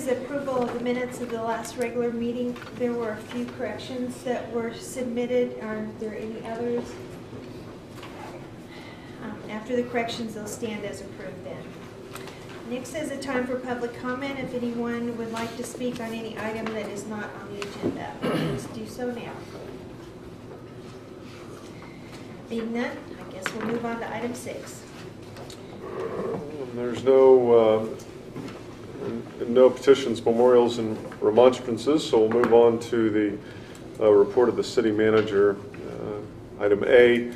is approval of the minutes of the last regular meeting. There were a few corrections that were submitted. Are there any others? After the corrections, they'll stand as approved then. Next is a time for public comment. If anyone would like to speak on any item that is not on the agenda, please do so now. Being none, I guess we'll move on to item 6. There's no petitions, memorials, and remonstrances, so we'll move on to the report of the city manager. Item A,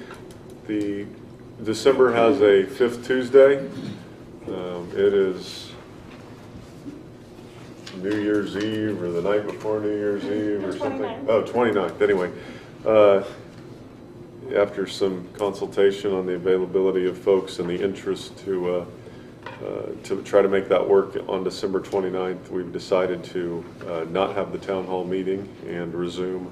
the December has a 5th Tuesday. It is New Year's Eve or the night before New Year's Eve or something. 29th. Oh, 29th, anyway. After some consultation on the availability of folks and the interest to try to make that work on December 29th, we've decided to not have the town hall meeting and resume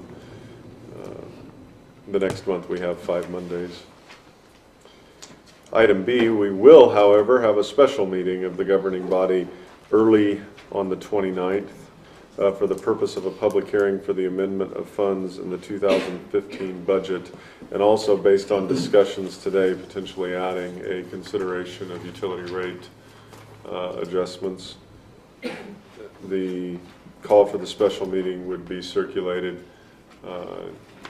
the next month. We have 5 Mondays. Item B, we will, however, have a special meeting of the governing body early on the 29th for the purpose of a public hearing for the amendment of funds in the 2015 budget, and also based on discussions today, potentially adding a consideration of utility rate adjustments. The call for the special meeting would be circulated,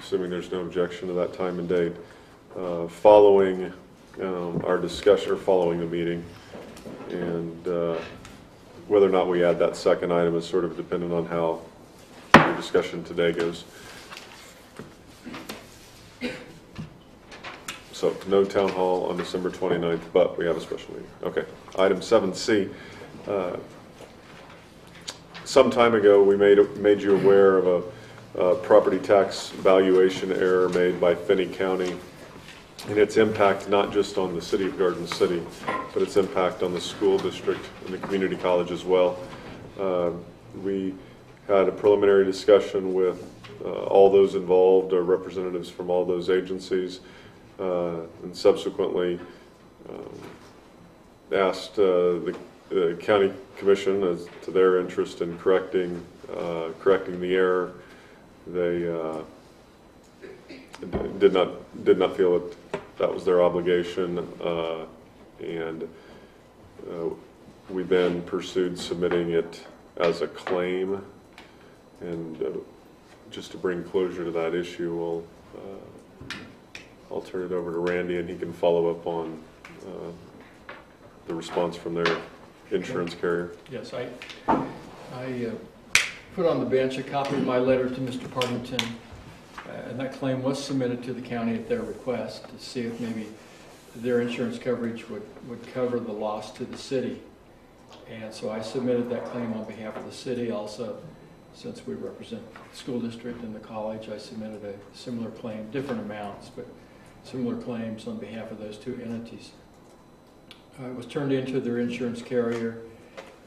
assuming there's no objection to that time and date, following our discussion, or following the meeting, and whether or not we add that second item is sort of dependent on how the discussion today goes. So no town hall on December 29th, but we have a special meeting. Okay, item 7C. Some time ago we made you aware of a property tax valuation error made by Finney County, and its impact not just on the city of Garden City, but its impact on the school district and the community college as well. We had a preliminary discussion with all those involved, or representatives from all those agencies, and subsequently asked the county commission as to their interest in correcting the error. They did not feel that was their obligation, and we then pursued submitting it as a claim. And just to bring closure to that issue, I'll turn it over to Randy, and he can follow up on the response from their insurance carrier. Yes, I put on the bench a copy of my letter to Mr. Partington. And that claim was submitted to the county at their request to see if maybe their insurance coverage would cover the loss to the city. And so I submitted that claim on behalf of the city. Also, since we represent the school district and the college, I submitted a similar claim, different amounts, but similar claims on behalf of those two entities. It was turned into their insurance carrier,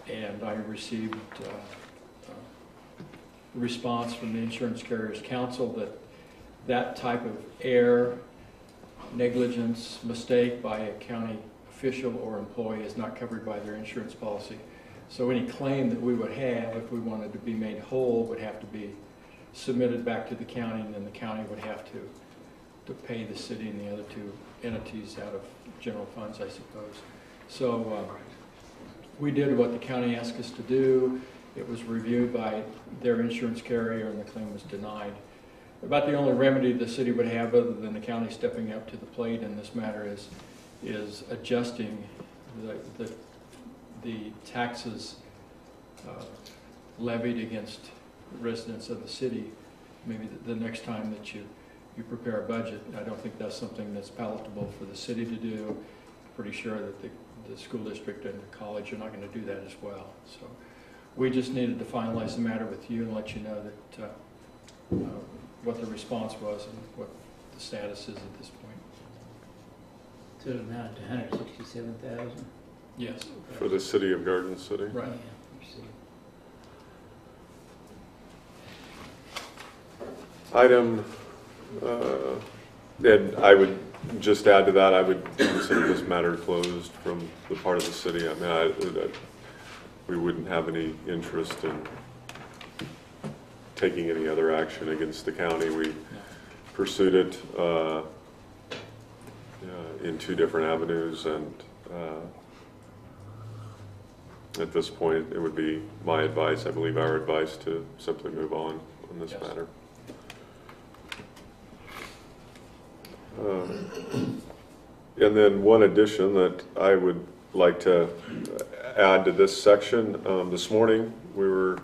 and I received a response from the insurance carrier's counsel that type of error, negligence, mistake by a county official or employee is not covered by their insurance policy. So any claim that we would have, if we wanted to be made whole, would have to be submitted back to the county, and then the county would have to pay the city and the other two entities out of general funds, I suppose. So we did what the county asked us to do. It was reviewed by their insurance carrier, and the claim was denied. About the only remedy the city would have, other than the county stepping up to the plate in this matter, is adjusting the taxes levied against residents of the city. Maybe the next time that you prepare a budget. I don't think that's something that's palatable for the city to do. Pretty sure that the school district and the college are not going to do that as well. So we just needed to finalize the matter with you and let you know that what the response was and what the status is at this point. So it amounted to 167,000? Yes. For the city of Garden City? Right. Yeah, Item, and I would just add to that, I would consider this matter closed from the part of the city. I mean, we wouldn't have any interest in taking any other action against the county. We pursued it in 2 different avenues, and at this point, it would be my advice, I believe our advice, to simply move on this Yes. matter. And then one addition that I would like to add to this section, this morning we were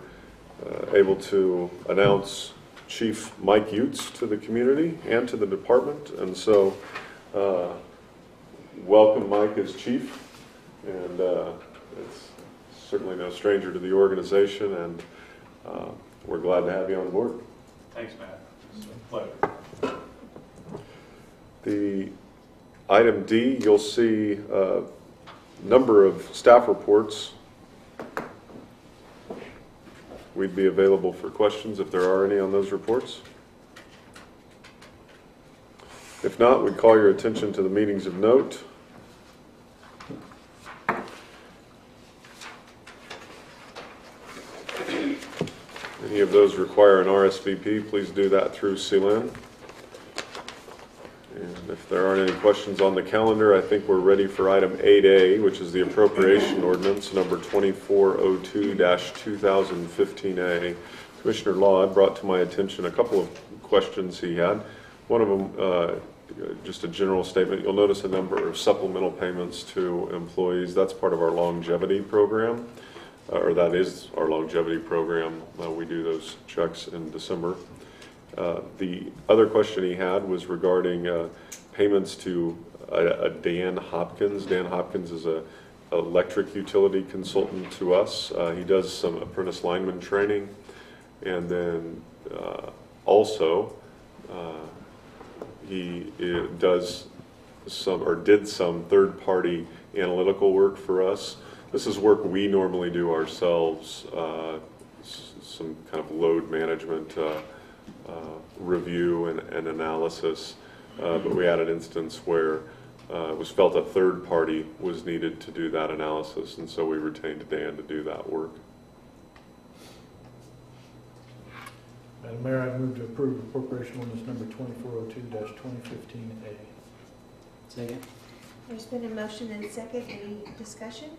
able to announce Chief Mike Utes to the community and to the department, and so welcome Mike as chief, and it's certainly no stranger to the organization, and we're glad to have you on board. Thanks, Matt. It's a pleasure. The item D, you'll see a number of staff reports. We'd be available for questions if there are any on those reports. If not, we'd call your attention to the meetings of note. Any of those require an RSVP, please do that through CLN. And if there aren't any questions on the calendar, I think we're ready for item 8A, which is the appropriation ordinance number 2402-2015A. Commissioner Law brought to my attention a couple of questions he had. One of them, just a general statement. You'll notice a number of supplemental payments to employees. That's part of our longevity program, or that is our longevity program. We do those checks in December. The other question he had was regarding payments to a Dan Hopkins. Dan Hopkins is a electric utility consultant to us. He does some apprentice lineman training, and then also he does some, or did some, third-party analytical work for us. This is work we normally do ourselves, some kind of load management review and analysis, but we had an instance where it was felt a third party was needed to do that analysis, and so we retained Dan to do that work. Madam Mayor, I move to approve appropriation ordinance number 2402-2015A. Second? There's been a motion and a second. Any discussion?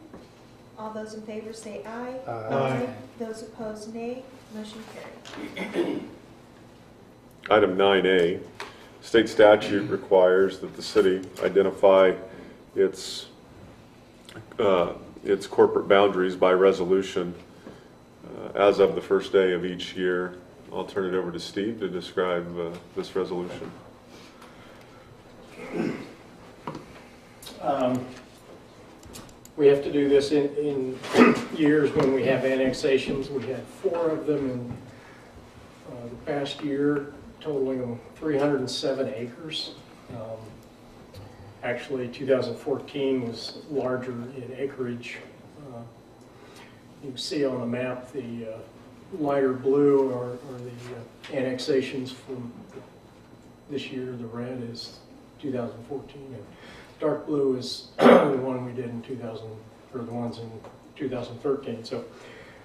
All those in favor say aye. Aye. Those opposed, nay. Motion carried. Item 9A, state statute requires that the city identify its corporate boundaries by resolution as of the first day of each year. I'll turn it over to Steve to describe this resolution. We have to do this in years when we have annexations. We had 4 of them in the past year, totaling 307 acres. Actually, 2014 was larger in acreage. You can see on the map the lighter blue are the annexations from this year. The red is 2014, and dark blue is the one we did in the ones in 2013. So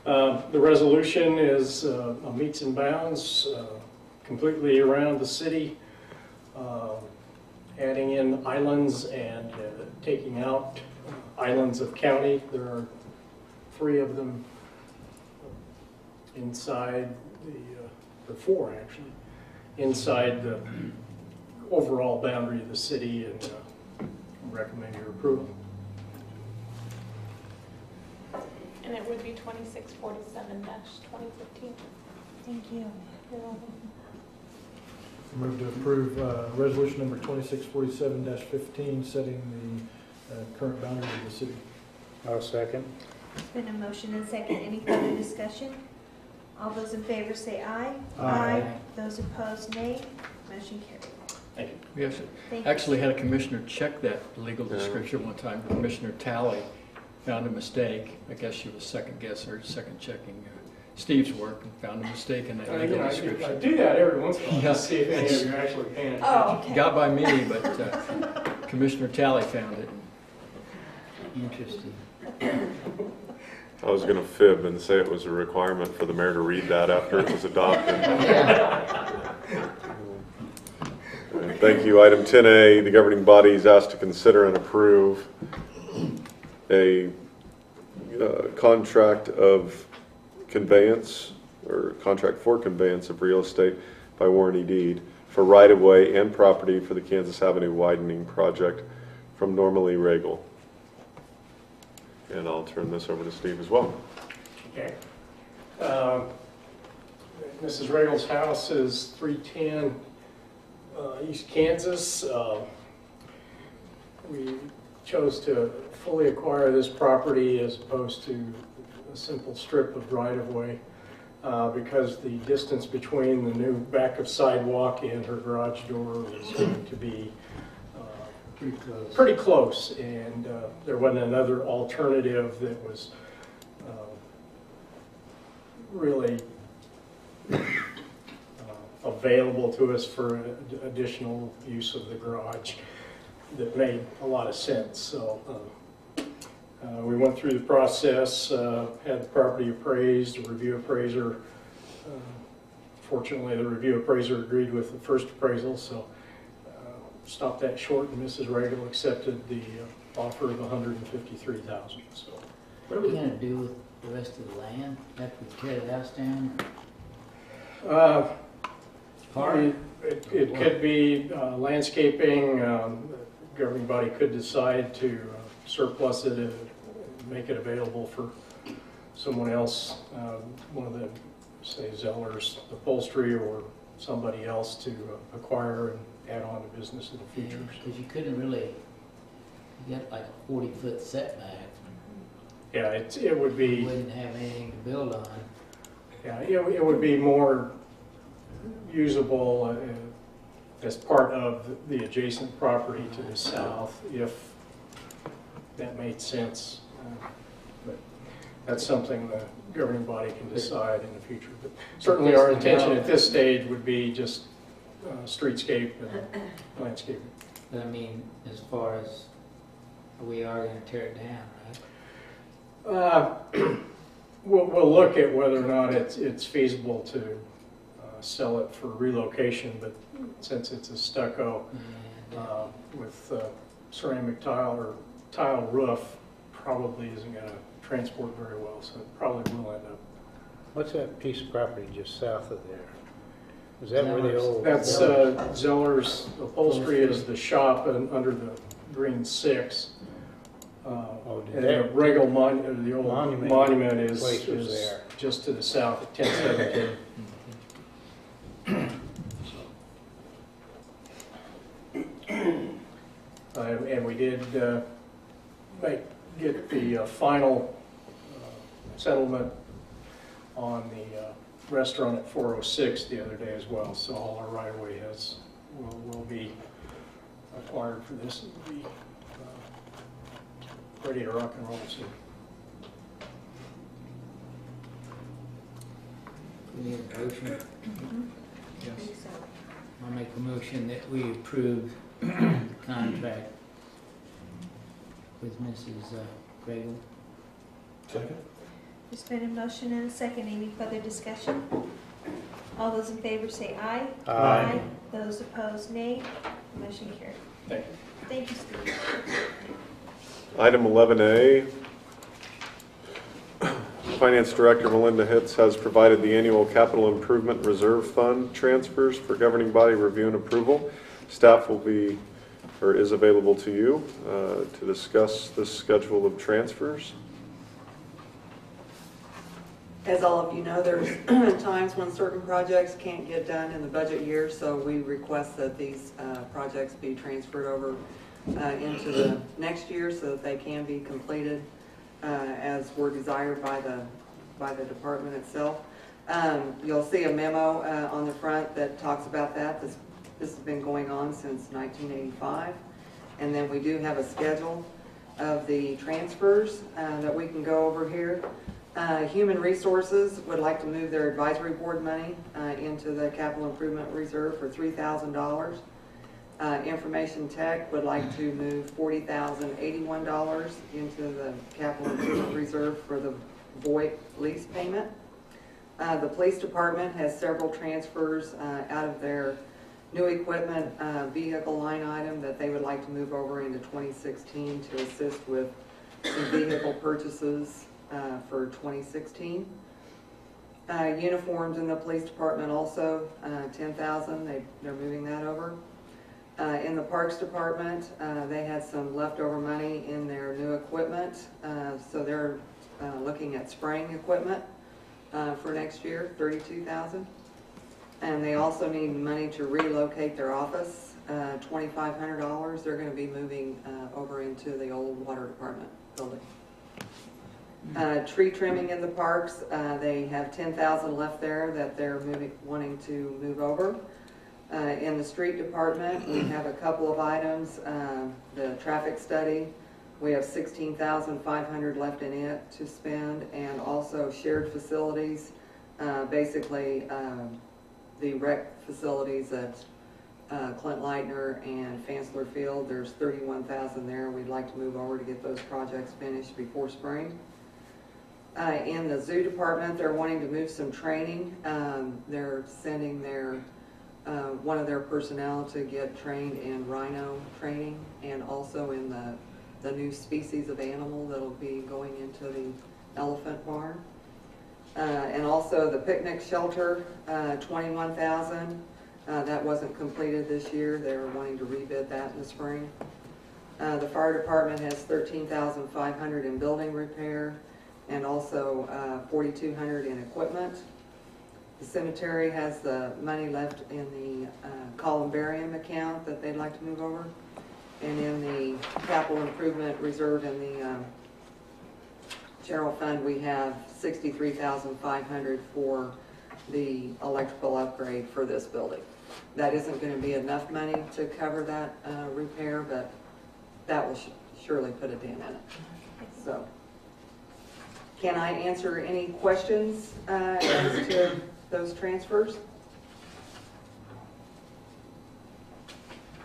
the resolution is meets and bounds completely around the city, adding in islands and taking out islands of county. There are 3 of them inside or 4 actually, inside the overall boundary of the city, and recommend your approval. And it would be 2647-2015. Thank you. Move to approve resolution number 2647-15, setting the current boundaries of the city. I'll second. There's been a motion and a second. Any further discussion? All those in favor say aye. Aye. Those opposed, nay. Motion carried. Thank you. We Thank you. actually had a commissioner check that legal description one time. Commissioner Talley found a mistake. I guess she was second checking Steve's work and found a mistake in that legal I description. do that every once in a while, Yeah. to see if any of you are actually paying attention. Oh, okay. Got by me, but Commissioner Talley found it. Interesting. I was going to fib and say it was a requirement for the mayor to read that after it was adopted. And thank you. Item 10A, the governing body is asked to consider and approve a contract of conveyance or contract for conveyance of real estate by warranty deed for right-of-way and property for the Kansas Avenue widening project from Normally Regal. And I'll turn this over to Steve as well. Okay. Mrs. Regal's house is 310 East Kansas. We chose to fully acquire this property as opposed to a simple strip of right-of-way because the distance between the new backup sidewalk and her garage door is going to be pretty close, and there wasn't another alternative that was really available to us for additional use of the garage that made a lot of sense. So we went through the process, had the property appraised, a review appraiser. Fortunately, the review appraiser agreed with the first appraisal, so stopped that short, and Mrs. Regal accepted the offer of $153,000. So What are we gonna do with the rest of the land after we tear the house down? Park? it could be landscaping. The governing body could decide to surplus it and make it available for someone else, one of the, say, Zeller's upholstery or somebody else to acquire and add on to business in the future. Because you couldn't really, you got like a 40-foot setback. Yeah, it would You be, wouldn't have anything to build on. yeah, it would be more usable as part of the adjacent property to the south, if that made sense. But that's something the governing body can decide in the future. But certainly our intention at this stage would be just streetscape and landscaping. But I mean, as far as we are gonna tear it down, right? We'll look at whether or not it's feasible to sell it for relocation, but since it's a stucco And, with ceramic tile or tile roof, probably isn't going to transport very well, so it probably will end up. What's that piece of property just south of there? Is that where the old? That's Zeller's Upholstery is the shop under the Green 6. And the Regal the old monument is there. just to the south at 1017. And we did get the final settlement on the restaurant at 406 the other day as well. So all our right-of-way will be acquired for this and be ready to rock and roll soon. we need a motion. Yes. I'll make a motion that we approve the contract with Mrs. Regal. Second? There's been a motion and a second. Any further discussion? All those in favor say aye. Aye. Those opposed, nay. Motion carried. Thank you. Thank you, Steve. Item 11A, Finance Director Melinda Hitz has provided the annual Capital Improvement Reserve Fund transfers for governing body review and approval. Staff will be, or is available to you to discuss this schedule of transfers. As all of you know, there's times when certain projects can't get done in the budget year, so we request that these projects be transferred over into the next year so that they can be completed as were desired by the department itself. You'll see a memo on the front that talks about that. This has been going on since 1985. And then we do have a schedule of the transfers that we can go over here. Human Resources would like to move their advisory board money into the capital improvement reserve for $3,000. Information Tech would like to move $40,081 into the capital improvement reserve for the VoIP lease payment. The police department has several transfers out of their new equipment vehicle line item that they would like to move over into 2016 to assist with some vehicle purchases for 2016. Uniforms in the police department also, 10,000, they're moving that over. In the Parks Department, they had some leftover money in their new equipment, so they're looking at spraying equipment for next year, 32,000. And they also need money to relocate their office, $2,500. They're going to be moving over into the old water department building. Tree trimming in the parks, they have 10,000 left there that they're wanting to move over. In the street department, we have a couple of items. The traffic study, we have 16,500 left in it to spend, and also shared facilities, basically the rec facilities at Clint Leitner and Fansler Field. There's 31,000 there. We'd like to move over to get those projects finished before spring. In the zoo department, they're wanting to move some training. They're sending their one of their personnel to get trained in rhino training, and also in the new species of animal that'll be going into the elephant barn. And also the picnic shelter, 21,000. That wasn't completed this year. They're wanting to rebid that in the spring. The fire department has 13,500 in building repair, and also 4,200 in equipment. The cemetery has the money left in the columbarium account that they'd like to move over. And in the capital improvement reserve in the general fund, we have 63,500 for the electrical upgrade for this building. That isn't going to be enough money to cover that repair, but that will surely put a dent in it. So, can I answer any questions as to those transfers?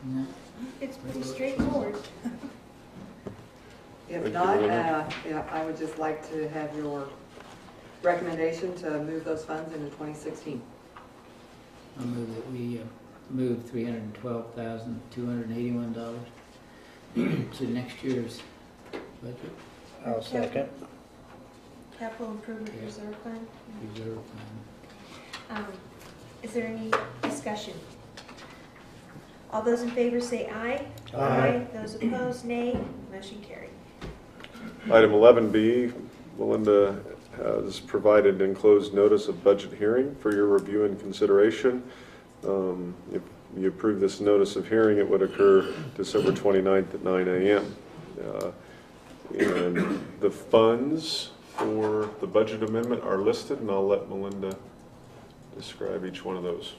No. It's pretty straightforward. If Thank not, you very much. yeah, I would just like to have your recommendation to move those funds into 2016. I'll move that we move $312,281 to next year's budget I'll second. Capital Improvement Yeah. Reserve Fund. reserve fund. Is there any discussion? All those in favor say aye. Aye. Those opposed, nay. Motion carried. Item 11B, Melinda has provided enclosed notice of budget hearing for your review and consideration. If you approve this notice of hearing, it would occur December 29th at 9 a.m. And the funds for the budget amendment are listed, and I'll let Melinda describe each one of those.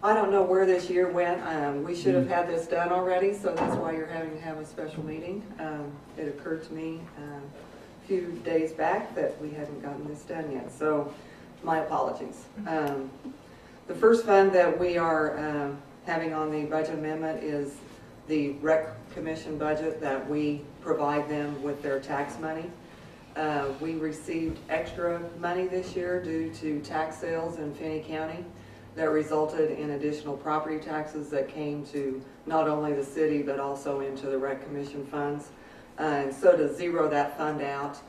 I don't know where this year went. We should have had this done already, so that's why you're having to have a special meeting. It occurred to me a few days back that we hadn't gotten this done yet, so my apologies. The first fund that we are having on the budget amendment is the Rec Commission budget that we provide them with their tax money. We received extra money this year due to tax sales in Finney County that resulted in additional property taxes that came to not only the city but also into the Rec Commission funds. And so to zero that fund out,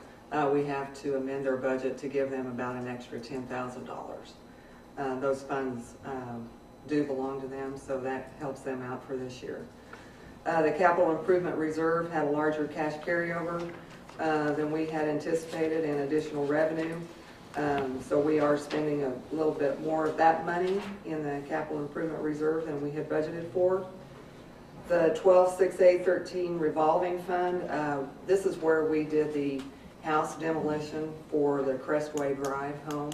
we have to amend their budget to give them about an extra $10,000. Those funds do belong to them, so that helps them out for this year. The Capital Improvement Reserve had a larger cash carryover than we had anticipated in additional revenue. So we are spending a little bit more of that money in the Capital Improvement Reserve than we had budgeted for. The 12-6A-13 revolving fund, this is where we did the house demolition for the Crestway Drive home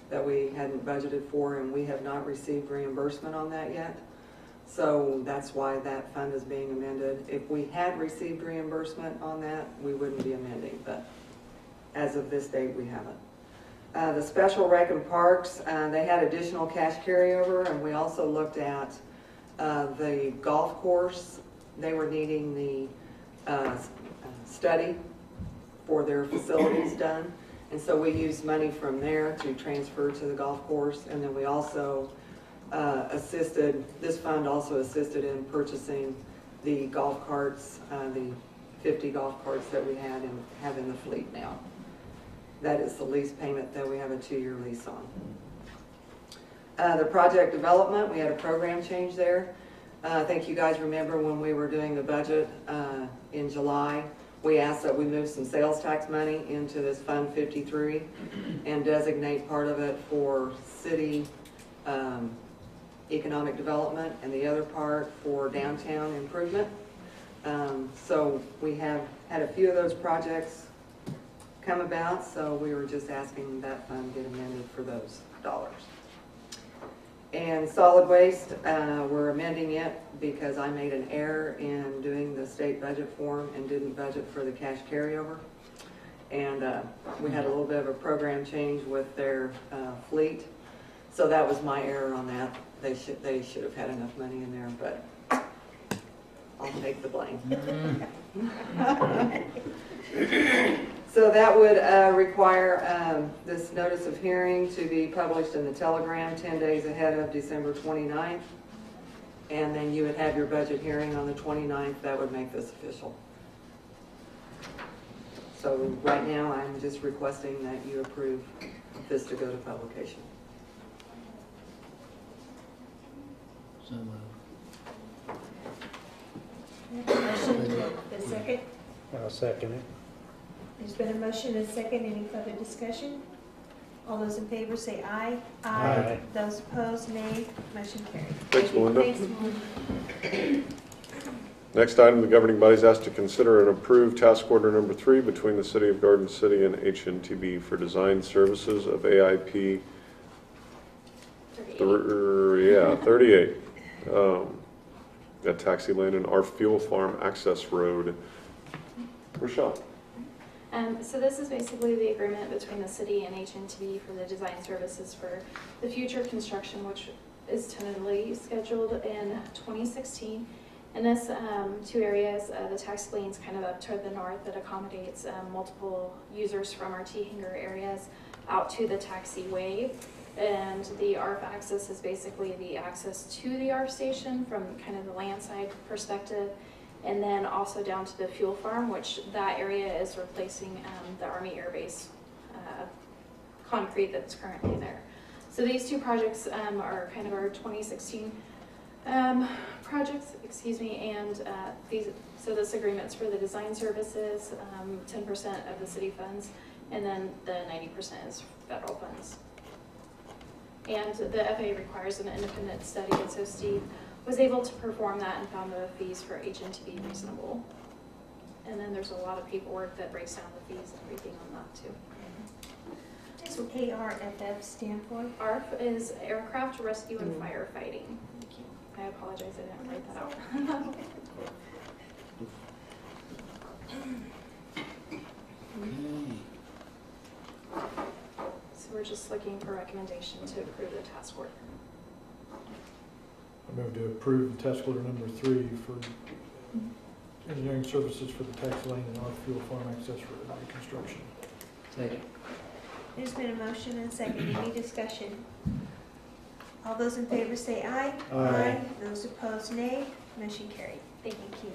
that we hadn't budgeted for, and we have not received reimbursement on that yet. So that's why that fund is being amended. If we had received reimbursement on that, we wouldn't be amending, but as of this date, we haven't. The Special Rec and Parks, they had additional cash carryover, and we also looked at the golf course. They were needing the study for their facilities done, And so we use money from there to transfer to the golf course. And then we also this fund also assisted in purchasing the golf carts, the 50 golf carts that we have in the fleet now. That is the lease payment that we have a 2-year lease on. The project development, we had a program change there. I think you guys remember when we were doing the budget in July, we asked that we move some sales tax money into this Fund 53 and designate part of it for city economic development and the other part for downtown improvement. So we have had a few of those projects come about, so we were just asking that fund get amended for those dollars. And solid waste, we're amending it because I made an error in doing the state budget form and didn't budget for the cash carryover. And we had a little bit of a program change with their fleet. So that was my error on that. They should have had enough money in there, but I'll take the blame. So that would require this notice of hearing to be published in the Telegram 10 days ahead of December 29th. And then you would have your budget hearing on the 29th. That would make this official. So right now, I'm just requesting that you approve this to go to publication. So moved. Motion, the second. I'll second it. There's been a motion and a second. Any further discussion? All those in favor say aye. Aye. Those opposed, nay. Motion carried. Thanks, Melinda. Thanks, Melinda. Next item, the governing body is asked to consider and approve task order number 3 between the City of Garden City and HNTB for design services of AIP 38 at Taxi Lane and our Fuel Farm Access Road. Rochelle. So this is basically the agreement between the city and HNTB for the design services for the future construction, which is tentatively scheduled in 2016. In this 2 areas, the taxi lane's kind of up toward the north that accommodates multiple users from our T-hanger areas out to the taxiway. And the ARF access is basically the access to the ARF station from kind of the land side perspective. And then also down to the fuel farm, which that area is replacing the Army Air Base concrete that's currently there. So these 2 projects are kind of our 2016 projects, and so this agreement's for the design services, 10% of the city funds, and then the 90% is federal funds. And the FAA requires an independent study, and so Steve was able to perform that and found the fees for HNTB reasonable. And then there's a lot of paperwork that breaks down the fees and everything on that too. That's what ARFF stand for. ARF is Aircraft Rescue and Firefighting. I apologize, I didn't write that out. So we're just looking for recommendation to approve the task order. I move to approve task order number 3 for engineering services for the tax lane and our fuel farm access road reconstruction. Second. There's been a motion and a second. Any discussion? All those in favor say aye. Aye. Those opposed, nay. Motion carried. Thank you.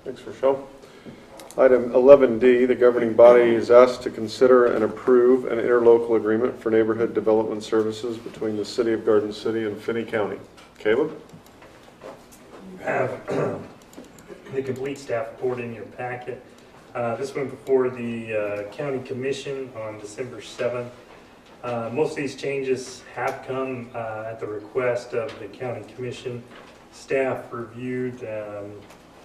Thanks, Rochelle. Item 11D, the governing body is asked to consider and approve an interlocal agreement for neighborhood development services between the City of Garden City and Finney County. Caleb? You have the complete staff report in your packet. This went before the County Commission on December 7th. Most of these changes have come at the request of the County Commission. Staff reviewed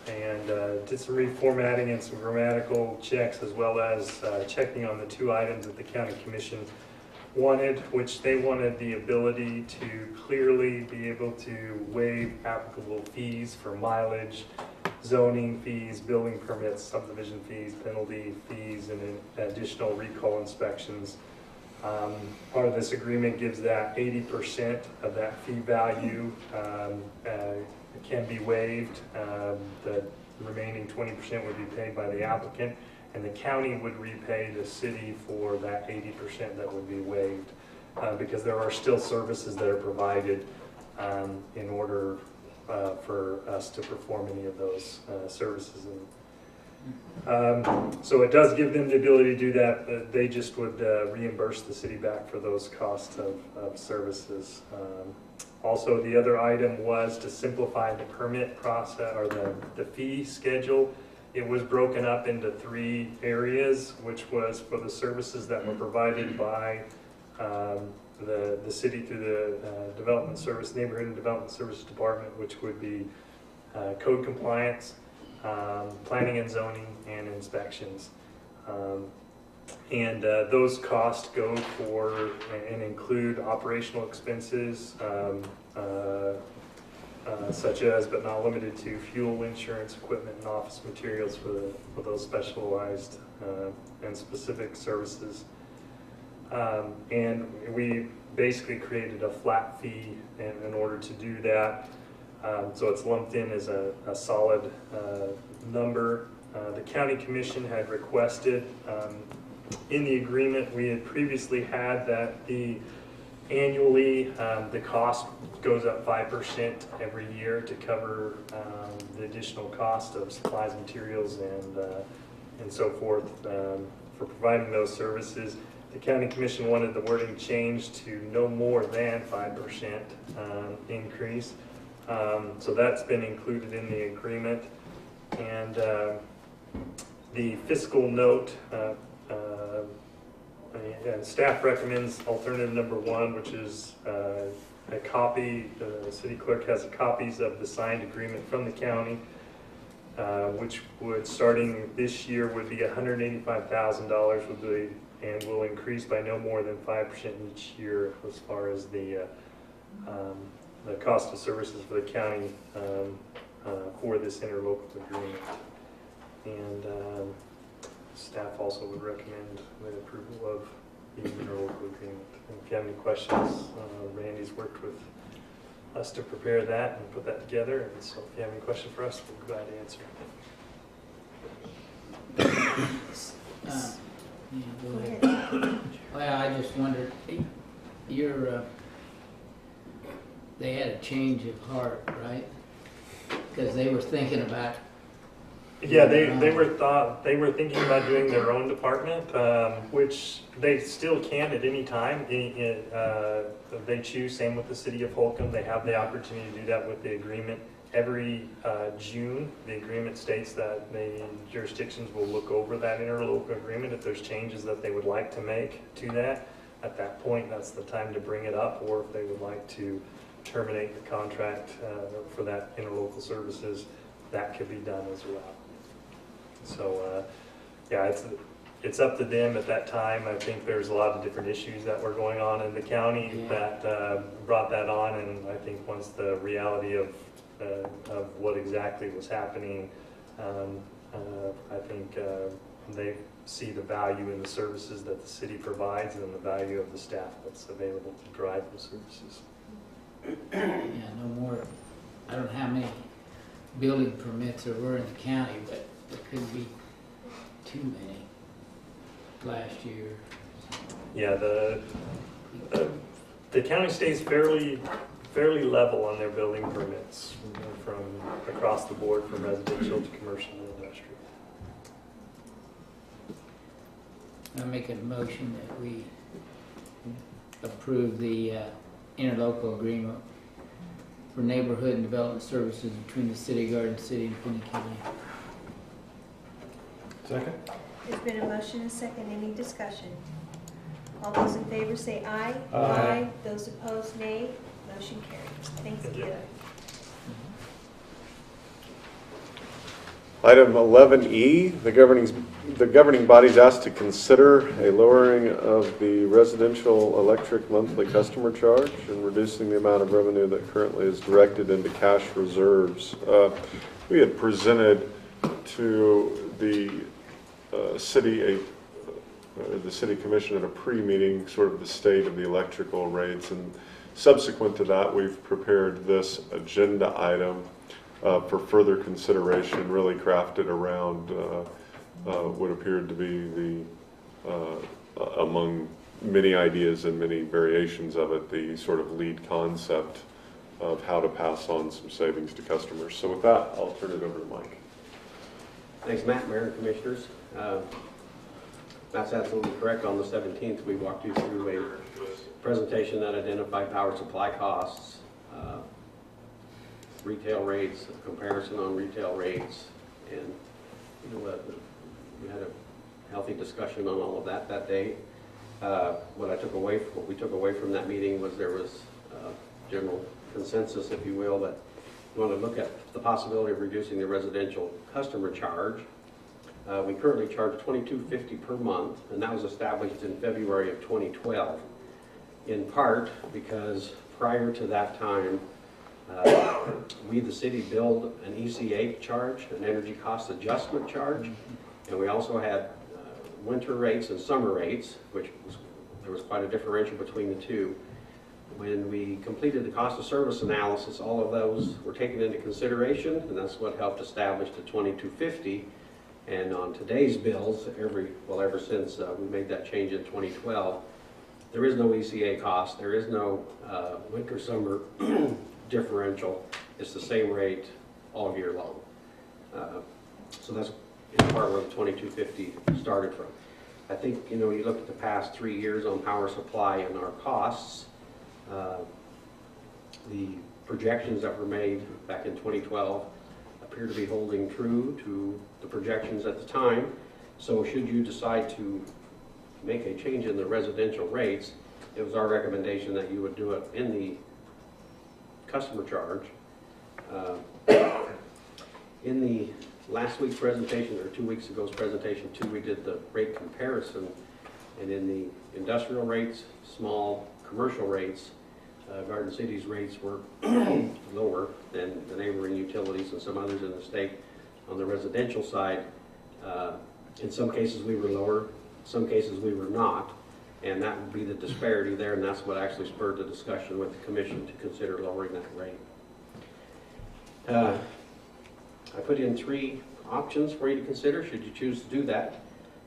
and did some reformatting and some grammatical checks, as well as checking on the 2 items that the County Commission wanted, which they wanted the ability to clearly be able to waive applicable fees for mileage, zoning fees, building permits, subdivision fees, penalty fees, and additional recall inspections. Part of this agreement gives that 80% of that fee value can be waived. The remaining 20% would be paid by the applicant, and the county would repay the city for that 80% that would be waived, because there are still services that are provided in order for us to perform any of those services. So it does give them the ability to do that, but they just would reimburse the city back for those costs of services. Also, the other item was to simplify the permit process, or the fee schedule. It was broken up into 3 areas, which was for the services that were provided by the city through the Development Service, Neighborhood and Development Services Department, which would be code compliance, planning and zoning, and inspections. And those costs go for and include operational expenses, such as but not limited to fuel, insurance, equipment, and office materials for those specialized and specific services. And we basically created a flat fee in order to do that. So it's lumped in as a solid number. The county commission had requested in the agreement, we had previously had that annually the cost goes up 5% every year to cover the additional cost of supplies, materials, and so forth for providing those services. The county commission wanted the wording changed to no more than 5% increase. So that's been included in the agreement. And the fiscal note, and staff recommends alternative number 1, which is a copy. The city clerk has copies of the signed agreement from the county, which would, starting this year, would be $185,000 would be, and will increase by no more than 5% each year as far as the cost of services for the county for this interlocal agreement. And staff also would recommend the approval of the interlocal agreement. And if you have any questions, Randy's worked with us to prepare that and put that together. And so if you have any questions for us, we're glad to answer. Yeah, go Go ahead. ahead. Well, I just wondered, they had a change of heart, right? Because they were thinking about. Yeah, they were thinking about doing their own department, which they still can at any time. They choose. Same with the city of Holcomb. They have the opportunity to do that with the agreement. Every June, the agreement states that the jurisdictions will look over that interlocal agreement if there's changes that they would like to make to that. At that point, that's the time to bring it up, or if they would like to terminate the contract for that interlocal services, that could be done as well. So, yeah, it's up to them at that time. I think there's a lot of different issues that were going on in the county that brought that on, and I think once the reality of what exactly was happening, I think they see the value in the services that the city provides and the value of the staff that's available to drive those services. Yeah, no more. I don't know how many building permits there were in the county, but there couldn't be too many last year. Yeah, the county stays fairly level on their building permits from across the board, from residential to commercial and industrial. I make a motion that we approve the interlocal agreement for neighborhood and development services between the city of Garden City and Finney County. Second? There's been a motion and a second. Any discussion? All those in favor say aye. Aye. Those opposed, nay. Motion carries. Thanks, Thank you. Ida. Item 11E, the governing bodies asked to consider a lowering of the residential electric monthly customer charge and reducing the amount of revenue that currently is directed into cash reserves. We had presented to the city commission at a pre-meeting sort of the state of the electrical rates, and subsequent to that we've prepared this agenda item for further consideration, really crafted around would appear to be among many ideas and many variations of it, the sort of lead concept of how to pass on some savings to customers. So with that, I'll turn it over to Mike. Thanks, Matt, Mayor and Commissioners. Matt's absolutely correct. On the 17th, we walked you through a presentation that identified power supply costs, retail rates, a comparison on retail rates, and we had a healthy discussion on all of that day. What we took away from that meeting was there was general consensus, if you will, that we want to look at the possibility of reducing the residential customer charge. We currently charge $22.50 per month, and that was established in February of 2012, in part because prior to that time, we, the city, billed an ECA charge, an energy cost adjustment charge, and we also had winter rates and summer rates, there was quite a differential between the two. When we completed the cost of service analysis, all of those were taken into consideration, and that's what helped establish the $22.50. And on today's bills, ever since we made that change in 2012, there is no ECA cost, there is no winter-summer differential. It's the same rate all year long. So that's in part where the $22.50 started from. I think, you look at the past 3 years on power supply and our costs, the projections that were made back in 2012 appear to be holding true to the projections at the time. So should you decide to make a change in the residential rates, it was our recommendation that you would do it in the customer charge. In the last week's presentation, or 2 weeks ago's presentation too, we did the rate comparison, and in the industrial rates, small commercial rates, Garden City's rates were lower than the neighboring utilities and some others in the state. On the residential side, in some cases we were lower, some cases we were not, and that would be the disparity there, and that's what actually spurred the discussion with the commission to consider lowering that rate. I put in 3 options for you to consider should you choose to do that.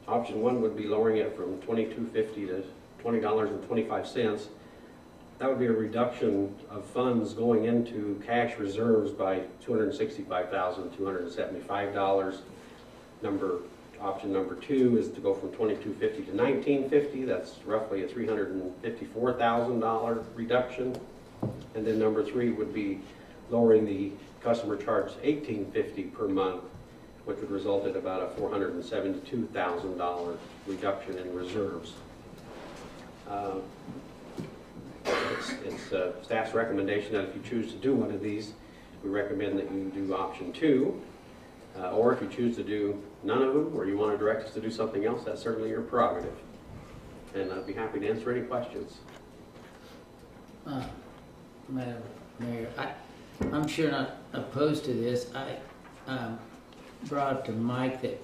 Option 1 would be lowering it from $22.50 to $20.25. That would be a reduction of funds going into cash reserves by $265,275. Option number 2 is to go from $22.50 to $19.50. That's roughly a $354,000 reduction. And then number 3 would be lowering the customer charge to $18.50 per month, which would result in about a $472,000 reduction in reserves. It's staff's recommendation that if you choose to do one of these, we recommend that you do option 2. Or if you choose to do none of them, or you want to direct us to do something else, that's certainly your prerogative. And I'd be happy to answer any questions. Madam Mayor, I'm sure not opposed to this. I brought up to Mike that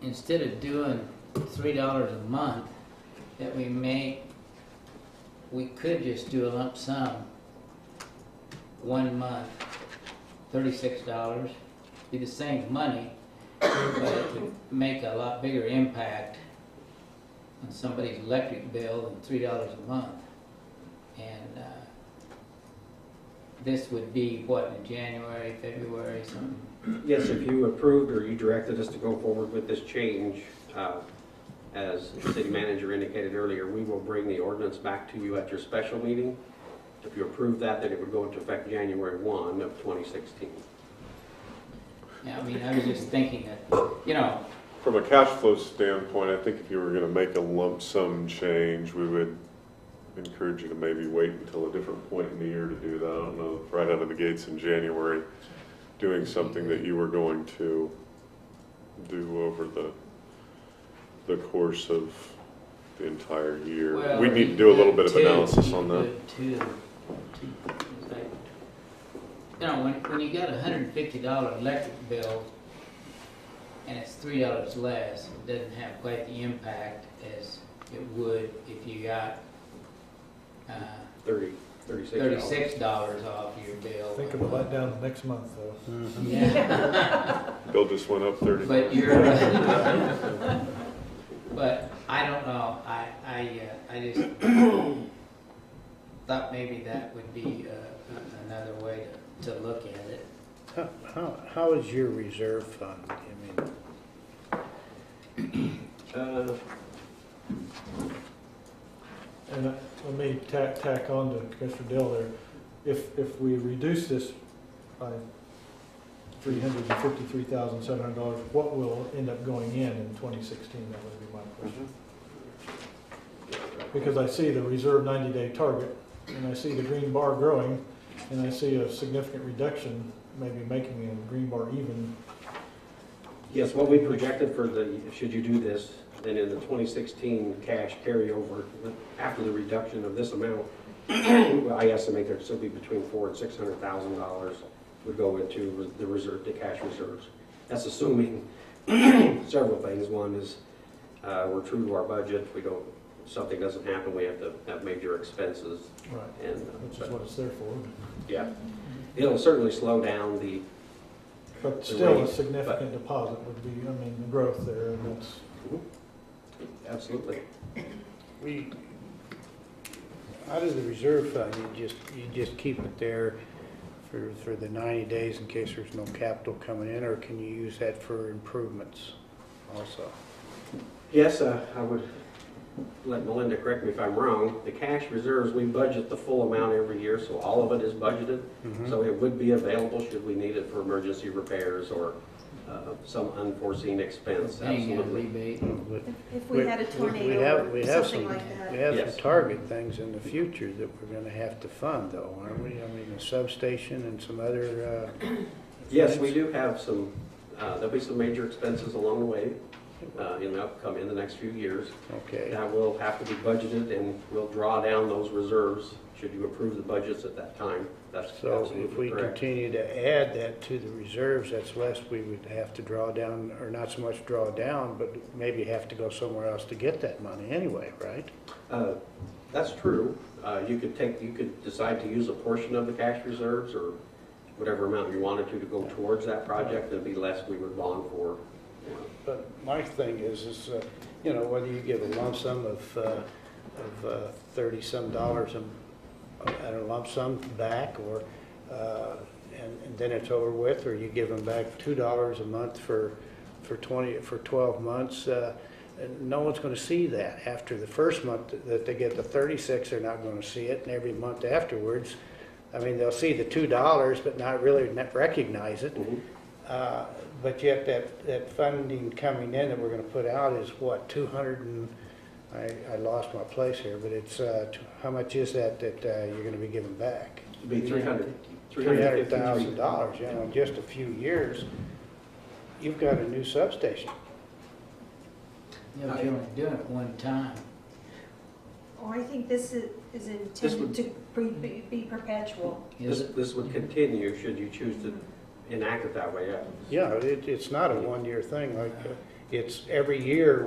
instead of doing $3 a month, that we could just do a lump sum 1 month, $36, be the same money, but it would make a lot bigger impact on somebody's electric bill than $3 a month. And this would be what, in January, February, something? Yes, if you approved or you directed us to go forward with this change, as the city manager indicated earlier, we will bring the ordinance back to you at your special meeting. If you approve that, then it would go into effect January 1 of 2016. Yeah, I mean, I was just thinking that, From a cash flow standpoint, I think if you were going to make a lump sum change, we would encourage you to maybe wait until a different point in the year to do that. I don't know, right out of the gates in January, doing something that you were going to do over the course of the entire year. well, We need to do a little bit of analysis on that. When you got a $150 electric bill and it's $3 less, it doesn't have quite the impact as it would if you got 30. $36 off your bill. Think of a letdown next month, though. Yeah. Bill just went up 30. But you're, but I don't know, I just thought maybe that would be another way to look at it. How is your reserve fund? And let me tack on to Commissioner Dell there. If we reduce this by $353,700, what will end up going in 2016? That would be my question. Because I see the reserve 90-day target, and I see the green bar growing, and I see a significant reduction, maybe making the green bar even. Yes, what we projected for should you do this, then in the 2016 cash carryover, after the reduction of this amount, I estimate there'd still be between $400,000 and $600,000 would go into the reserve, the cash reserves. That's assuming several things. One is we're true to our budget. Something doesn't happen, we have to have major expenses. Right. And which is what it's there for. Yeah, it'll certainly slow down the. But still, a significant deposit would be, I mean, the growth there, and that's. Absolutely. Out of the reserve fund, you just keep it there for the 90 days in case there's no capital coming in, or can you use that for improvements also? Yes, I would let Melinda correct me if I'm wrong. The cash reserves, we budget the full amount every year, so all of it is budgeted. So it would be available should we need it for emergency repairs or some unforeseen expense. Paying a Absolutely. rebate. If we had a tornado or something like that. We have Yes. some target things in the future that we're going to have to fund, though, aren't we? I mean, a substation and some other. Yes, we do have some. There'll be some major expenses along the way in the next few years. Okay. That will have to be budgeted, and we'll draw down those reserves should you approve the budgets at that time. That's So absolutely if we correct. continue to add that to the reserves, that's less we would have to draw down, or not so much draw down, but maybe have to go somewhere else to get that money anyway, right? That's true. You could decide to use a portion of the cash reserves or whatever amount you wanted to go towards that project. There'd be less we would bond for. But my thing is whether you give a lump sum of $30-some and a lump sum back, or and then it's over with, or you give them back $2 a month for 12 months. No one's going to see that. After the first month that they get the 36, they're not going to see it, and every month afterwards, I mean, they'll see the $2, but not really recognize it. But yet that funding coming in that we're going to put out is what, 200 and, I lost my place here, but it's, how much is that you're going to be giving back? It'd be $300,000, in just a few years, you've got a new substation. Yeah, but you're only doing it one time. Oh, I think this is intended to be perpetual. This would continue should you choose to enact it that way. Yeah, it's not a one-year thing. Like it's every year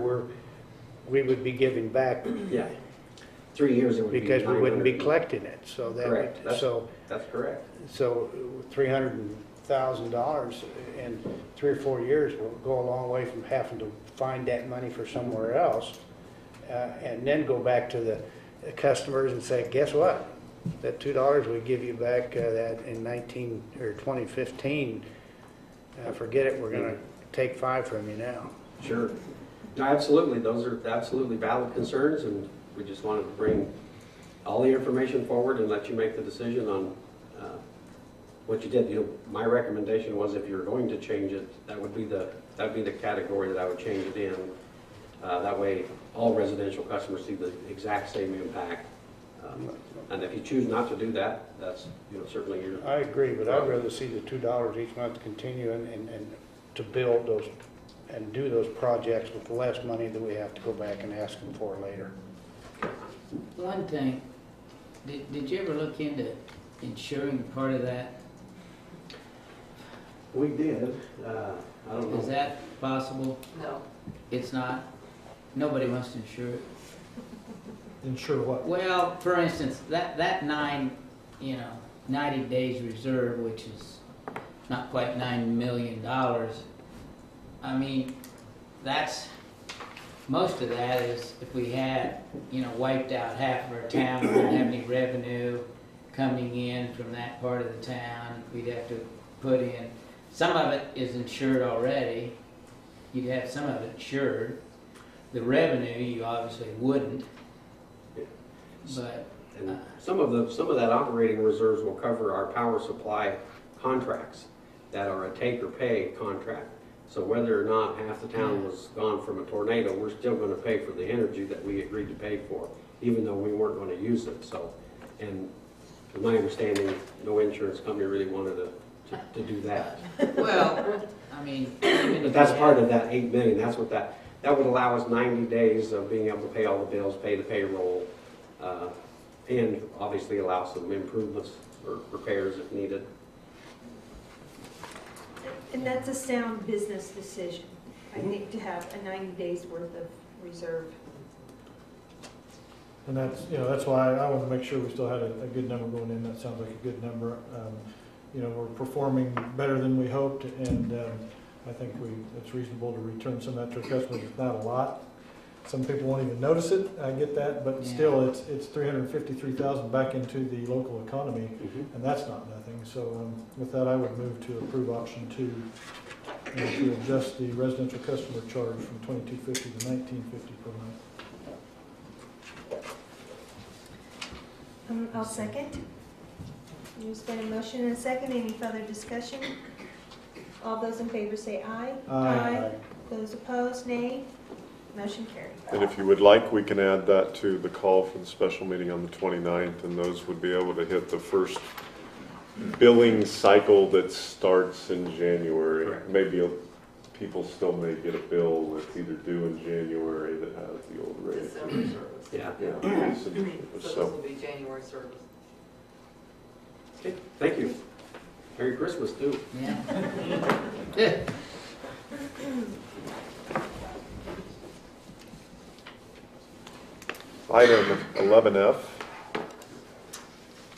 we would be giving back. Yeah. 3 years it would be. Because we wouldn't be 900. collecting it, so that Correct. would, That's correct. So $300,000 in 3 or 4 years will go a long way from having to find that money for somewhere else, and then go back to the customers and say, guess what? That $2 we give you back that in 2015. Forget it. We're going to take $5 from you now. Sure. No, absolutely. Those are absolutely valid concerns, and we just wanted to bring all the information forward and let you make the decision on what you did. My recommendation was if you're going to change it, that would be the category that I would change it in. That way, all residential customers see the exact same impact. And if you choose not to do that, that's certainly your. I agree, but I'd rather see the $2 each month continue and to build those and do those projects with less money that we have to go back and ask them for later. One thing, did you ever look into insuring part of that? We did. I don't know. Is that possible? No. It's not? Nobody wants to insure it? Ensure what? Well, for instance, that 9 you know, 90 days reserve, which is not quite $9 million. I mean, that's, most of that is if we had, you know, wiped out half of our town, we wouldn't have any revenue coming in from that part of the town. We'd have to put in, some of it is insured already. You'd have some of it insured. The revenue, you obviously wouldn't. But And some of that operating reserves will cover our power supply contracts that are a take or pay contract. So whether or not half the town was gone from a tornado, we're still gonna pay for the energy that we agreed to pay for, even though we weren't gonna use it, so. And to my understanding, no insurance company really wanted to do that. Well, I mean, even But if that's we part had- of that 8 million, that's what that would allow us 90 days of being able to pay all the bills, pay the payroll, and obviously allow some improvements or repairs if needed. And that's a sound business decision, I think, to have a 90 days worth of reserve. And that's, you know, that's why I want to make sure we still had a good number going in. That sounds like a good number. You know, we're performing better than we hoped, and I think it's reasonable to return some of that to our customers. It's not a lot. Some people won't even notice it, I get that, but still, it's $353,000 back into the local economy, and that's not nothing. So with that, I would move to approve option 2, and to adjust the residential customer charge from $22.50 to $19.50 per month. I'll second. There's been a motion and a second. Any further discussion? All those in favor say aye. Aye. Those opposed, nay. Motion carried. And if you would like, we can add that to the call for the special meeting on the 29th, and those would be able to hit the first billing cycle that starts in January. Correct. Maybe people still may get a bill that's either due in January that has the old rate. December service. Yeah. Yeah. So this will be January service. Okay, thank you. Merry Christmas too. Yeah. Item 11F,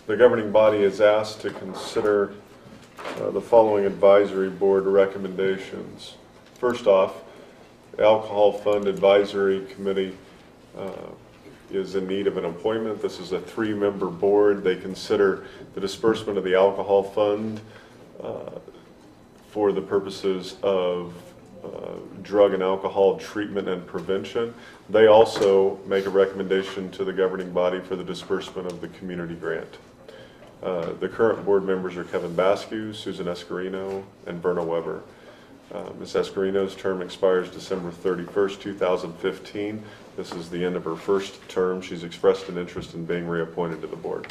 the governing body is asked to consider the following advisory board recommendations. First off, Alcohol Fund Advisory Committee is in need of an appointment. This is a 3-member board. They consider the disbursement of the alcohol fund for the purposes of drug and alcohol treatment and prevention. They also make a recommendation to the governing body for the disbursement of the community grant. The current board members are Kevin Bascu, Susan Escarino, and Verna Weber. Ms. Escarino's term expires December 31st, 2015. This is the end of her first term. She's expressed an interest in being reappointed to the board.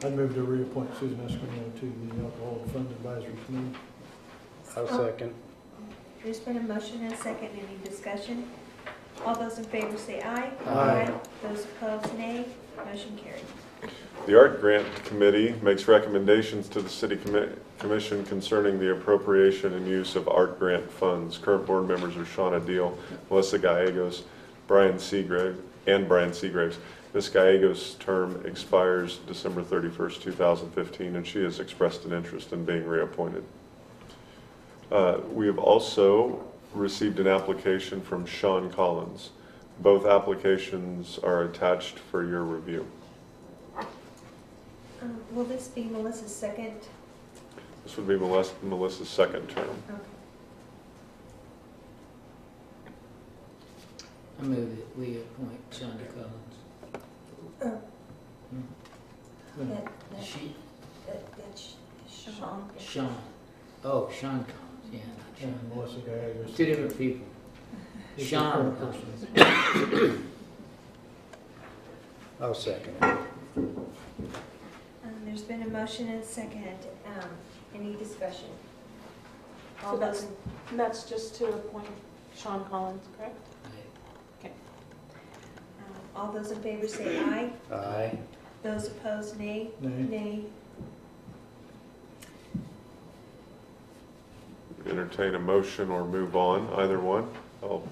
I'd move to reappoint Susan Escarino to the Alcohol Fund Advisory Committee. I'll second. There's been a motion and a second. Any discussion? All those in favor say aye. Aye. Those opposed, nay. Motion carried. The Art Grant Committee makes recommendations to the City Commission concerning the appropriation and use of art grant funds. Current board members are Shauna Deal, Melissa Gallegos, Brian Seagraves. Ms. Gallegos' term expires December 31st, 2015, and she has expressed an interest in being reappointed. We have also received an application from Sean Collins. Both applications are attached for your review. Will this be Melissa's second? This would be Melissa's second term. Okay. I move that we appoint Shonda Collins. That's Sean. Sean. Oh, Sean Collins, yeah, not And Sean. Melissa Gallegos. Two different people. It's the Sean current Collins. person. I'll second. There's been a motion and a second. Any discussion? All So those, that's just to appoint Sean Collins, correct? all those in favor say aye. Aye. Those opposed, nay. Nay. Nay. Entertain a motion or move on, either one. I'll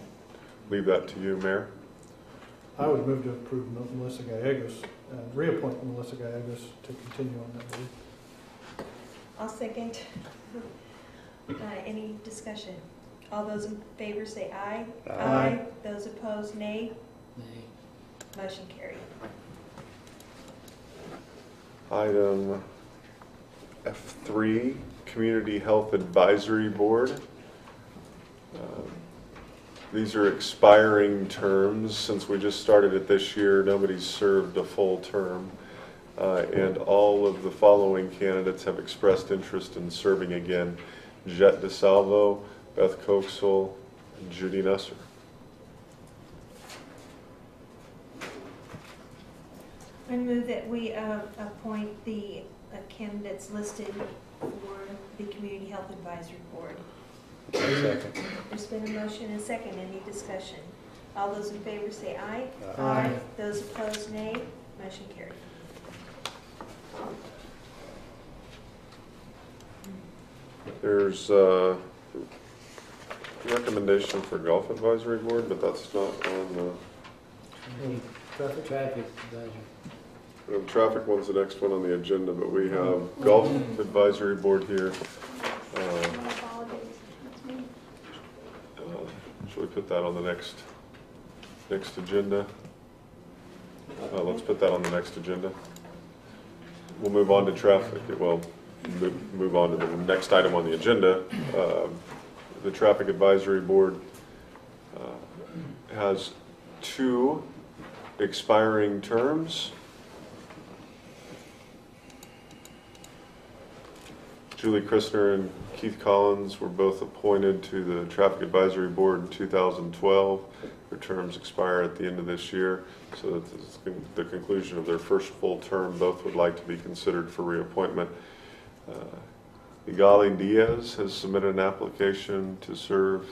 leave that to you, Mayor. I would move to approve Melissa Gallegos, reappoint Melissa Gallegos to continue on that board. I'll second. Any discussion? All those in favor say aye. Aye. Those opposed, nay. Nay. Motion carried. Item F3, Community Health Advisory Board. These are expiring terms. Since we just started it this year, nobody's served a full term. And all of the following candidates have expressed interest in serving again: Jet DeSalvo, Beth Coxel, and Judy Nusser. I move that we appoint the candidates listed for the Community Health Advisory Board. Second. There's been a motion and a second. Any discussion? All those in favor say aye. Aye. Those opposed, nay. Motion carried. There's a recommendation for Golf Advisory Board, but that's not on the... Traffic advisory. The traffic one's the next one on the agenda, but we have Golf Advisory Board here. Should we put that on the next agenda? Let's put that on the next agenda. We'll move on to traffic. Well, move on to the next item on the agenda. The Traffic Advisory Board has 2 expiring terms. Julie Christner and Keith Collins were both appointed to the Traffic Advisory Board in 2012. Their terms expire at the end of this year, so that this is the conclusion of their first full term. Both would like to be considered for reappointment. Igali Diaz has submitted an application to serve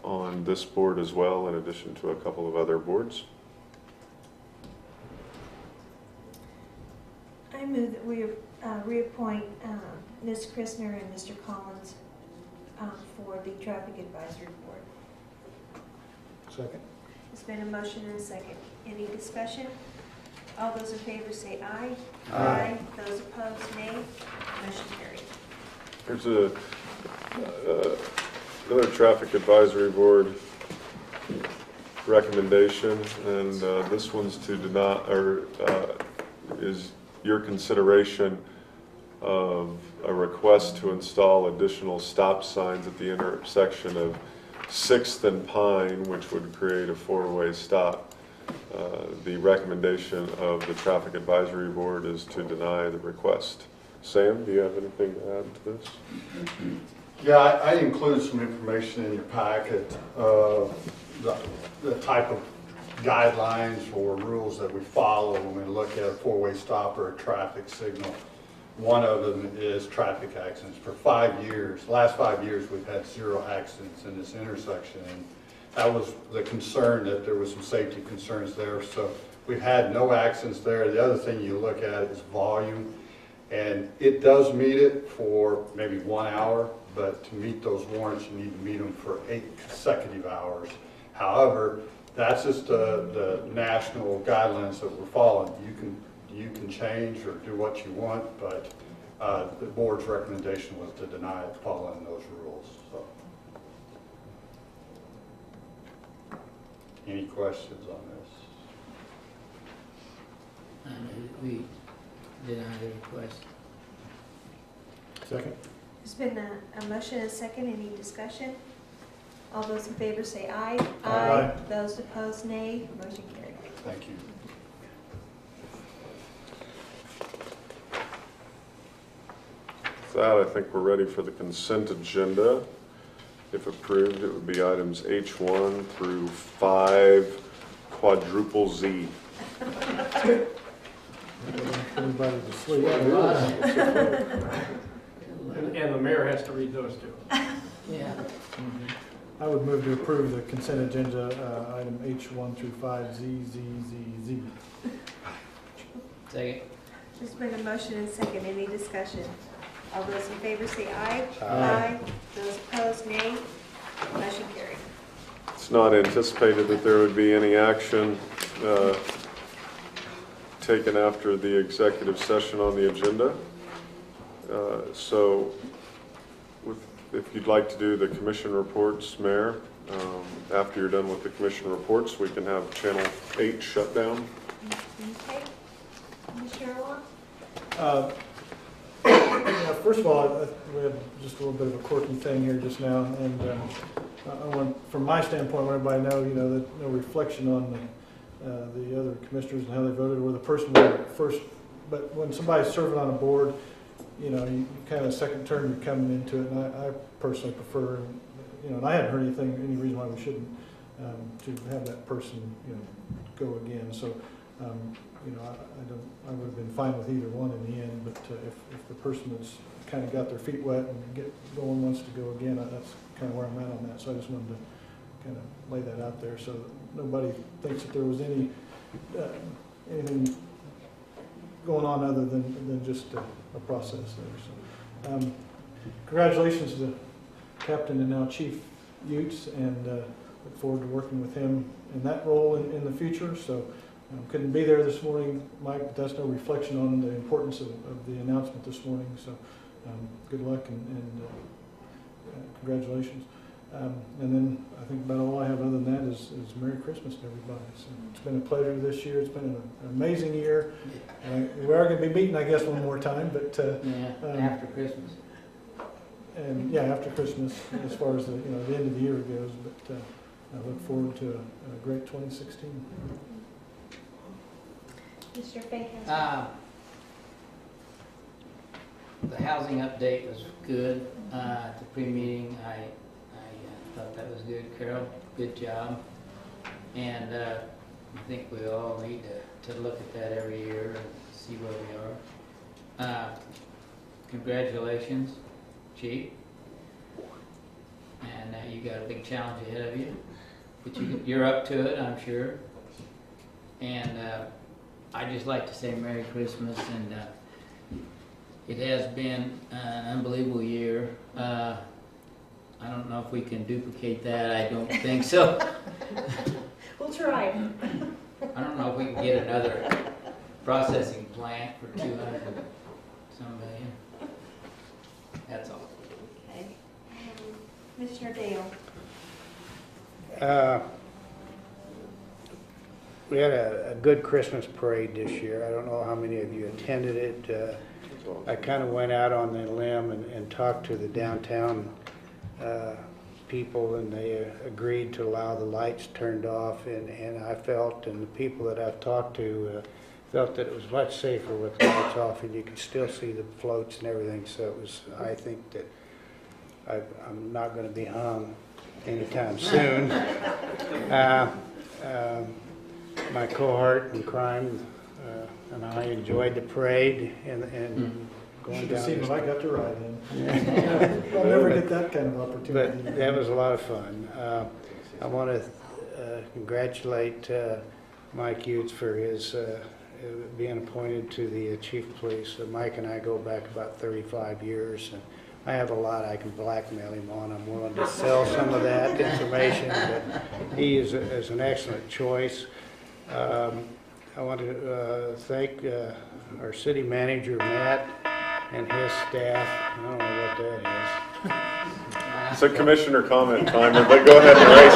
on this board as well, in addition to a couple of other boards. I move that we reappoint Ms. Christner and Mr. Collins for the Traffic Advisory Board. Second. There's been a motion and a second. Any discussion? All those in favor say aye. Aye. Those opposed, nay. Motion carried. There's another Traffic Advisory Board recommendation, and this one's to deny, or is your consideration of a request to install additional stop signs at the intersection of 6th and Pine, which would create a 4-way stop. The recommendation of the Traffic Advisory Board is to deny the request. Sam, do you have anything to add to this? Yeah, I included some information in your packet, the type of guidelines or rules that we follow when we look at a 4-way stop or a traffic signal. One of them is traffic accidents. For 5 years, last 5 years, we've had 0 accidents in this intersection, and that was the concern, that there was some safety concerns there. So we've had no accidents there. The other thing you look at is volume, and it does meet it for maybe 1 hour, but to meet those warrants, you need to meet them for 8 consecutive hours. However, that's just the national guidelines that we're following. You can change or do what you want, but the board's recommendation was to deny it following those rules. So, any questions on this? I know we deny the request. Second. There's been a motion and a second. Any discussion? All those in favor say aye. Aye. Those opposed, nay. Motion carried. Thank you. With that, I think we're ready for the consent agenda. If approved, it would be items H1 through 5, quadruple Z. Everybody to sleep. And the mayor has to read those too. Yeah. I would move to approve the consent agenda, item H1 through 5, Z, Z, Z, Z. Second. There's been a motion and a second. Any discussion? All those in favor say aye. Aye. Those opposed, nay. Motion carried. It's not anticipated that there would be any action taken after the executive session on the agenda. So if you'd like to do the commission reports, Mayor, after you're done with the commission reports, we can have Channel 8 shut down. Okay. Mr. Erla? First of all, we had just a little bit of a quirky thing here just now, and I want, from my standpoint, I want everybody to know, that no reflection on the other commissioners and how they voted, or the person first. But when somebody's serving on a board, you kind of second term, you're coming into it, and I personally prefer, and I hadn't heard any reason why we shouldn't to have that person, go again. So, I would have been fine with either one in the end. But if the person that's kind of got their feet wet and get going wants to go again, that's kind of where I'm at on that. So I just wanted to kind of lay that out there so that nobody thinks that there was anything going on other than just a process there. So, congratulations to the Captain and now Chief Utes, and look forward to working with him in that role in the future. So couldn't be there this morning, Mike, but that's no reflection on the importance of the announcement this morning. So good luck and congratulations. And then I think about all I have other than that is Merry Christmas to everybody. So it's been a pleasure this year. It's been an amazing year. We are going to be meeting, I guess, one more time, but after Christmas. And yeah, after Christmas, as far as the end of the year goes. But I look forward to a great 2016. Mr. Fagan? The housing update was good at the pre-meeting. I thought that was good, Carol. Good job. And I think we all need to look at that every year and see where we are. Congratulations, Chief. And you got a big challenge ahead of you, but you're up to it, I'm sure. And I'd just like to say Merry Christmas, and it has been an unbelievable year. I don't know if we can duplicate that. I don't think so. We'll try. I don't know if we can get another processing plant for 200 some million. That's all. Okay. Commissioner Dale? We had a good Christmas parade this year. I don't know how many of you attended it. I kind of went out on the limb and talked to the downtown people, and they agreed to allow the lights turned off, and I felt, and the people that I've talked to felt that it was much safer with the lights off, and you could still see the floats and everything. So it was, I think that I'm not going to be hung anytime soon. My cohort in crime and I enjoyed the parade and going down. See if I got to ride in. I'll never get that kind of opportunity. But that was a lot of fun. I want to congratulate Mike Utes for his being appointed to the chief of police. Mike and I go back about 35 years. And I have a lot I can blackmail him on. I'm willing to sell some of that information, but he is an excellent choice. I want to thank our city manager, Matt, and his staff. I don't know what that is. It's a commissioner comment time. Everybody go ahead and erase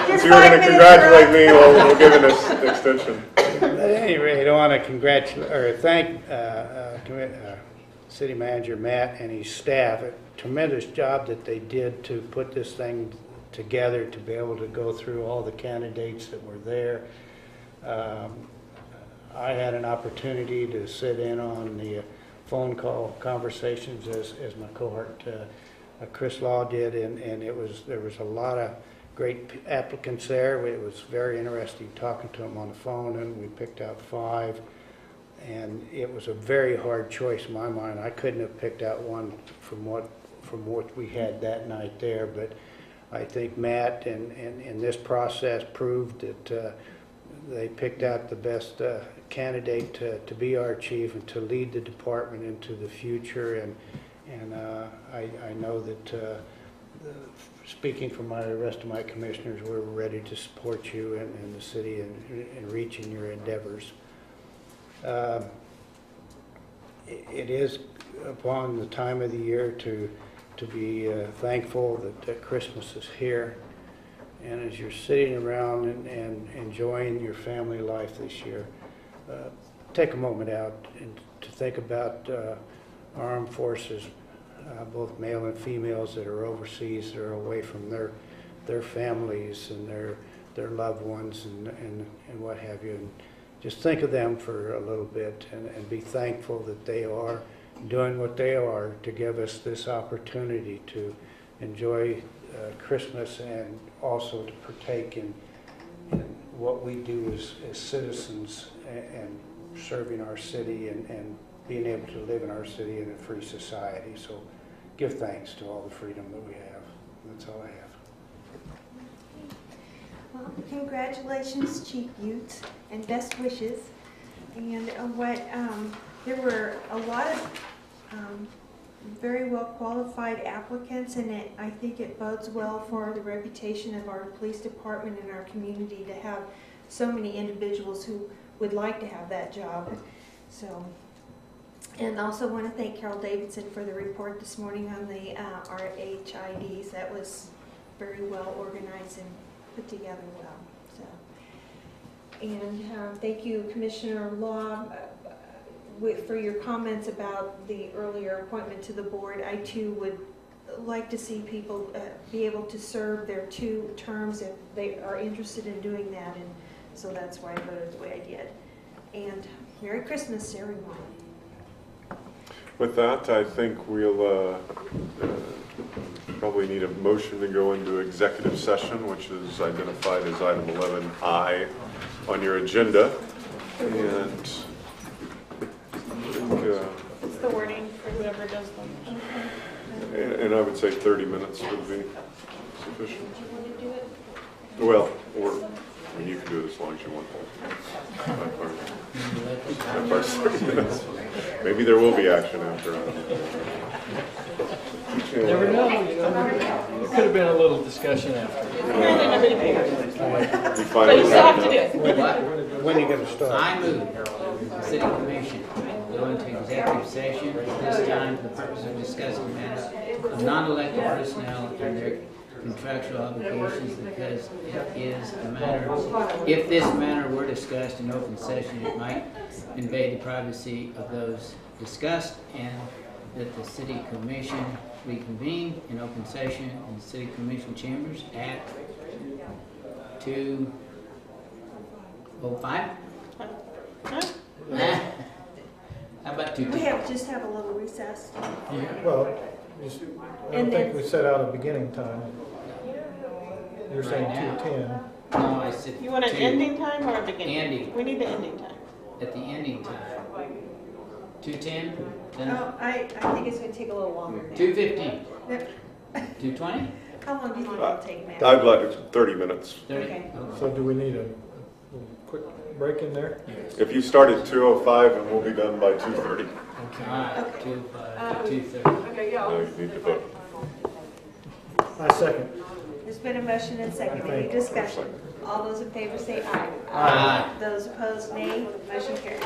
it. If you were going to congratulate me, we'll give an extension. At any rate, I want to thank city manager Matt and his staff. A tremendous job that they did to put this thing together, to be able to go through all the candidates that were there. I had an opportunity to sit in on the phone call conversations as my cohort Chris Law did, and there was a lot of great applicants there. It was very interesting talking to them on the phone, and we picked out 5, and it was a very hard choice in my mind. I couldn't have picked out one from what we had that night there, but I think Matt and this process proved that they picked out the best candidate to be our chief and to lead the department into the future. And I know that speaking for the rest of my commissioners, we're ready to support you and the city in reaching your endeavors. It is upon the time of the year to be thankful that Christmas is here. And as you're sitting around and enjoying your family life this year, take a moment out and to think about our armed forces, both male and females that are overseas, that are away from their families and their loved ones and what have you. And just think of them for a little bit and be thankful that they are doing what they are to give us this opportunity to enjoy Christmas and also to partake in what we do as citizens and serving our city and being able to live in our city in a free society. So give thanks to all the freedom that we have. That's all I have. Well, congratulations, Chief Utes, and best wishes. And there were a lot of very well qualified applicants, and I think it bodes well for the reputation of our police department and our community to have so many individuals who would like to have that job. So, and also want to thank Carol Davidson for the report this morning on the RHIDs. That was very well organized and put together well. So, and thank you, Commissioner Law, for your comments about the earlier appointment to the board. I too would like to see people be able to serve their 2 terms if they are interested in doing that, and so that's why I voted the way I did. And Merry Christmas, everyone. With that, I think we'll probably need a motion to go into executive session, which is identified as item 11I on your agenda. And It's the wording for whoever does them. and I would say 30 minutes would be sufficient. Well, or I mean, you can do it as long as you want. Maybe there will be action after. Never know, you know. There could have been a little discussion after. But you still have to do it. When are you going to start? I move the city commission go into executive session at this time for the purpose of discussing matters of non-elected personnel and their contractual obligations, because it is a matter, if this matter were discussed in open session, it might invade the privacy of those discussed, and that the city commission reconvene in open session in the city commission chambers at 2:05? How about 2:10? We just have a little recess. Well, just, I don't think we set out a beginning time. You're saying Right now. 2:10. No, I said You want an 2. ending time or a beginning? Ending. We need the ending time. At the ending time. 2:10? Then Oh, I think it's going to take a little longer now. 2:15? 2:20? How long do you think it'll take, Matt? I'd like 30 minutes. 30? Okay. So do we need a quick break in there? If you start at 2:05 and we'll be done by 2:30. All right, 2:30. No, you need to vote. I second. There's been a motion and second. Any discussion? All those in favor say aye. Aye. Those opposed, nay. Motion carries.